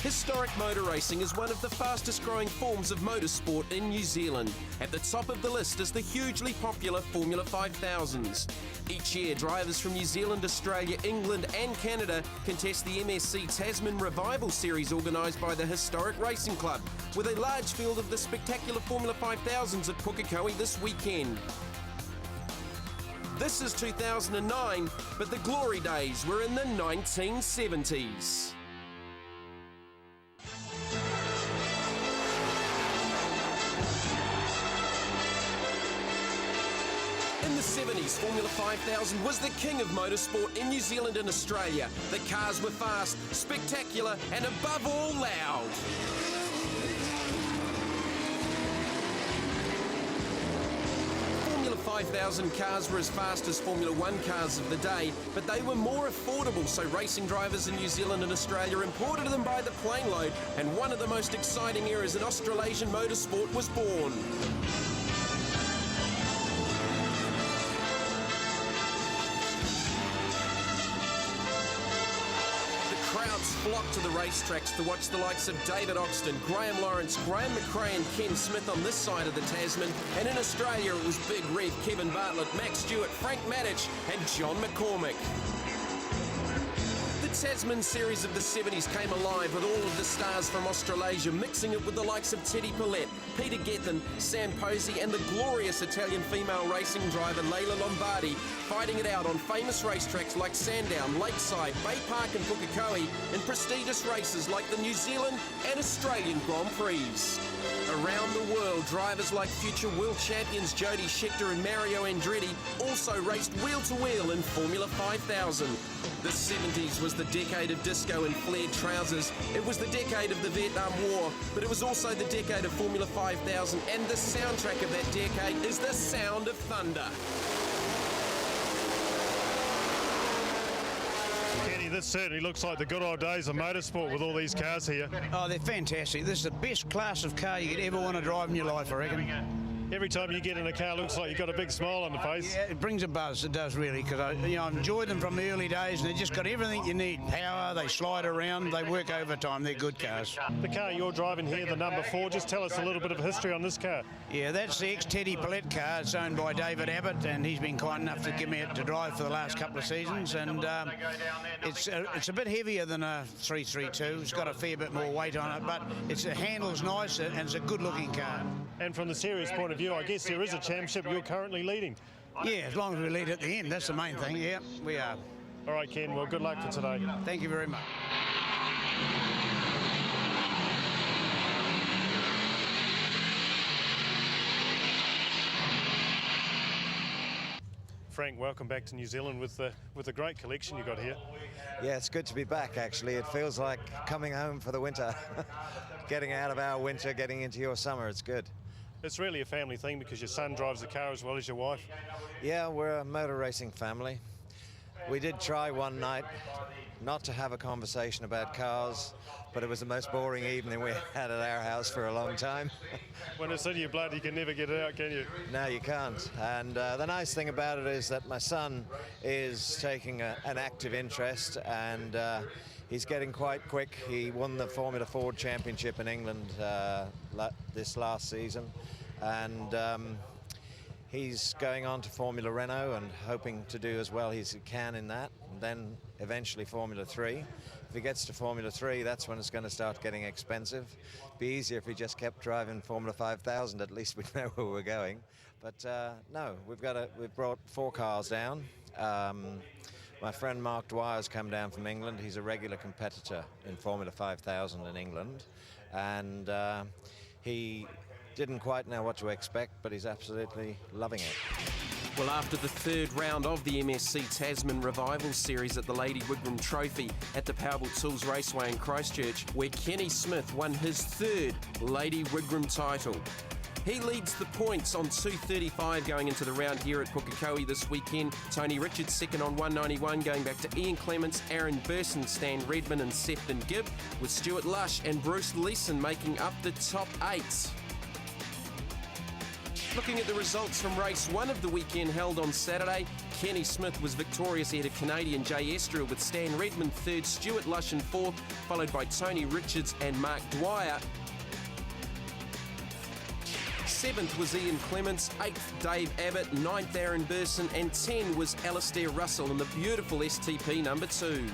Historic motor racing is one of the fastest growing forms of motorsport in New Zealand. At the top of the list is the hugely popular Formula 5000s. Each year, drivers from New Zealand, Australia, England and Canada contest the MSC Tasman Revival Series organised by the Historic Racing Club, with a large field of the spectacular Formula 5000s at Pukekohe this weekend. This is 2009, but the glory days were in the 1970s. In the 70s, Formula 5000 was the king of motorsport in New Zealand and Australia. The cars were fast, spectacular, and above all, loud. Formula 5000 cars were as fast as Formula 1 cars of the day, but they were more affordable, so racing drivers in New Zealand and Australia imported them by the plane load, and one of the most exciting eras in Australasian motorsport was born. Crowds flocked to the racetracks to watch the likes of David Oxton, Graham Lawrence, Graham McRae and Ken Smith on this side of the Tasman, and in Australia it was Big Rev, Kevin Bartlett, Max Stewart, Frank Maddich and John McCormick. The Tasman series of the 70s came alive with all of the stars from Australasia, mixing it with the likes of Teddy Paulette, Peter Gethin, Sam Posey and the glorious Italian female racing driver Leila Lombardi, fighting it out on famous racetracks like Sandown, Lakeside, Bay Park and Pukekohe, in prestigious races like the New Zealand and Australian Grand Prix. Around the world, drivers like future world champions Jody Scheckter and Mario Andretti also raced wheel-to-wheel in Formula 5000. The 70s was the decade of disco and flared trousers. It was the decade of the Vietnam War, but it was also the decade of Formula 5000, and the soundtrack of that decade is the sound of thunder. Kenny, this certainly looks like the good old days of motorsport with all these cars here. Oh, they're fantastic. This is the best class of car you could ever want to drive in your life, I reckon. Every time you get in a car, it looks like you've got a big smile on the face. Yeah, it brings a buzz, it does really, because I enjoyed them from the early days, and they've just got everything you need. Power, they slide around, they work overtime, they're good cars. The car you're driving here, the number 4, just tell us a little bit of history on this car. Yeah, that's the ex-Teddy Paulette car. It's owned by David Abbott, and he's been kind enough to give me it to drive for the last couple of seasons, and it's a bit heavier than a 332. It's got a fair bit more weight on it, but it handles nice, and it's a good-looking car. And from the series point of view, I guess there is a championship you're currently leading. Yeah, as long as we lead at the end, that's the main thing. Yeah, we are. All right, Ken, well, good luck for today. Thank you very much. Frank, welcome back to New Zealand with the great collection you got here. Yeah, it's good to be back, actually. It feels like coming home for the winter. Getting out of our winter, getting into your summer, it's good. It's really a family thing because your son drives the car as well as your wife. Yeah, we're a motor racing family. We did try one night not to have a conversation about cars, but it was the most boring evening we had at our house for a long time. When it's in your blood, you can never get it out, can you? No, you can't. And the nice thing about it is that my son is taking an active interest, and he's getting quite quick. He won the Formula Ford Championship in England this last season, and he's going on to Formula Renault and hoping to do as well as he can in that, and then eventually Formula 3. If he gets to Formula 3, that's when it's going to start getting expensive. Be easier if he just kept driving Formula 5000, at least we'd know where we're going. But no, we've brought 4 cars down. My friend Mark Dwyer's come down from England. He's a regular competitor in Formula 5000 in England, and he didn't quite know what to expect, but he's absolutely loving it. Well, after the third round of the MSC Tasman Revival Series at the Lady Wigram Trophy at the Powerboat Tools Raceway in Christchurch, where Kenny Smith won his third Lady Wigram title. He leads the points on 235 going into the round here at Pukekohe this weekend. Tony Richards second on 191, going back to Ian Clements, Aaron Burson, Stan Redman and Sefton Gibb, with Stuart Lush and Bruce Leeson making up the top 8. Looking at the results from race 1 of the weekend held on Saturday, Kenny Smith was victorious ahead of Canadian Jay Estra, with Stan Redmond third, Stuart Lushan fourth, followed by Tony Richards and Mark Dwyer. Seventh was Ian Clements, eighth Dave Abbott, ninth Aaron Burson, and 10 was Alistair Russell in the beautiful STP number 2.